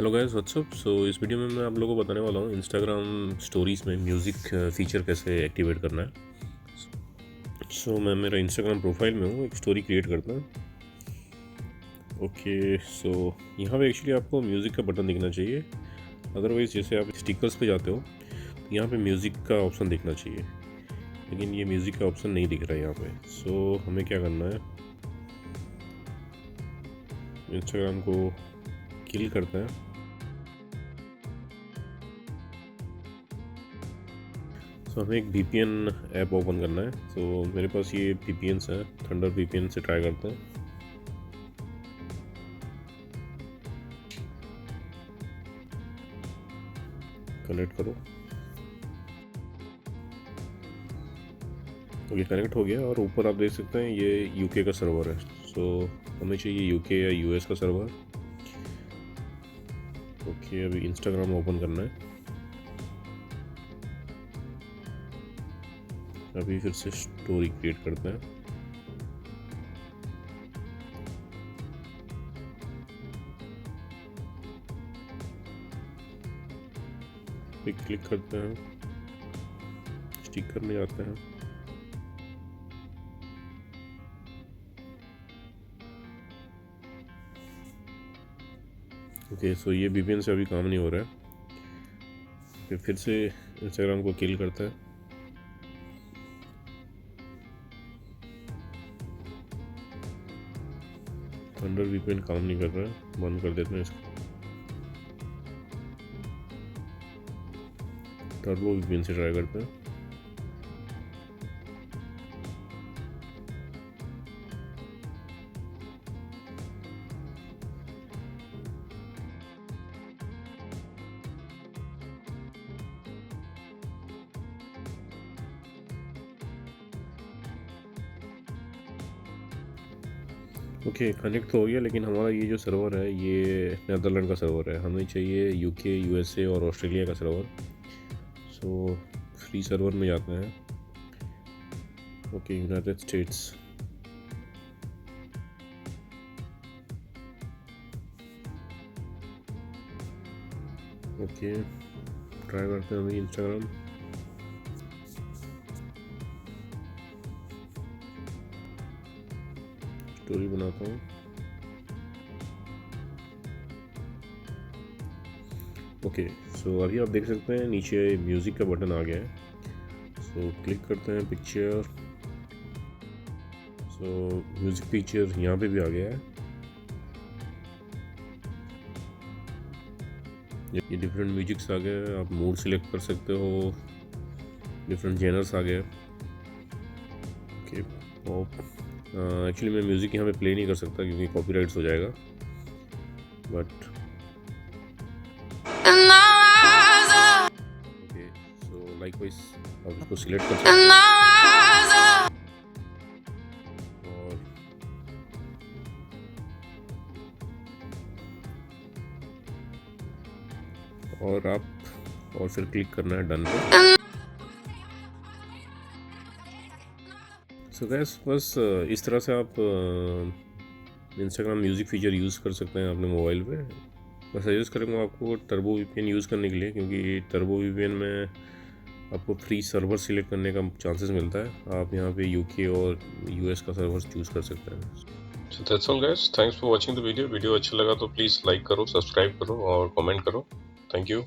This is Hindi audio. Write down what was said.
Hello guys what's up. सो इस वीडियो में मैं आप लोगों को बताने वाला हूँ इंस्टाग्राम स्टोरीज़ में म्यूज़िक फीचर कैसे एक्टिवेट करना है। सो मैं मेरा इंस्टाग्राम प्रोफाइल में हूँ, एक स्टोरी क्रिएट करता हूँ। ओके, सो यहाँ पे एक्चुअली आपको म्यूज़िक का बटन दिखना चाहिए। अदरवाइज़ जैसे आप स्टिकर्स पे जाते हो तो यहाँ पे म्यूज़िक का ऑप्शन दिखना चाहिए, लेकिन ये म्यूज़िक का ऑप्शन नहीं दिख रहा है यहाँ पे। सो हमें क्या करना है, इंस्टाग्राम को किल करते हैं। सो हमें एक VPN ऐप ओपन करना है। सो मेरे पास ये VPNs है, थंडर VPN से ट्राई करते हैं। कनेक्ट करो। ओके, कनेक्ट हो गया और ऊपर आप देख सकते हैं ये UK का सर्वर है। सो हमें चाहिए UK या US का सर्वर। ओके, अभी इंस्टाग्राम ओपन करना है। अभी फिर से स्टोरी क्रिएट करते हैं। पे क्लिक करते हैं, स्टिकर में जाते हैं। ओके, सो ये VPN से अभी काम नहीं हो रहा है। फिर से इंस्टाग्राम को किल करते हैं। थंडर VPN काम नहीं कर रहा है, बंद कर देते हैं इसको। टर्बो VPN से ट्राई करते हैं। ओके, कनेक्ट तो हो गया, लेकिन हमारा ये जो सर्वर है ये नेदरलैंड का सर्वर है। हमें चाहिए UK, USA और ऑस्ट्रेलिया का सर्वर। सो फ्री सर्वर में जाते हैं। Okay, United states. Okay, try करते हैं अभी इंस्टाग्राम। स्टोरी बनाता हूँ। ओके, सो अभी आप देख सकते हैं नीचे म्यूज़िक का बटन आ गया है। सो क्लिक करते हैं पिक्चर। सो म्यूज़िक पिक्चर यहाँ पे भी आ गया है। ये डिफरेंट म्यूजिक्स आ गए, आप मूड सिलेक्ट कर सकते हो। डिफरेंट जेनर्स आ गए। Okay, pop. एक्चुअली मैं म्यूज़िक यहाँ पे प्ले नहीं कर सकता क्योंकि कॉपीराइट्स हो जाएगा, बट ओके। सो लाइकवाइज आप इसको सिलेक्ट कर सकते हैं और आप और फिर क्लिक करना है डन पे। सो गैस बस इस तरह से आप इंस्टाग्राम म्यूज़िक फीचर यूज़ कर सकते हैं अपने मोबाइल पे। मैं सजेस्ट करूँगा आपको टर्बो VPN यूज़ करने के लिए, क्योंकि टर्बो VPN में आपको फ्री सर्वर सिलेक्ट करने का चांसेस मिलता है। आप यहाँ पे UK और US का सर्वर चूज़ कर सकते हैं। So that's all guys, thanks for watching the video. Video अच्छा लगा तो प्लीज़ लाइक करो, सब्सक्राइब करो और कमेंट करो। Thank you.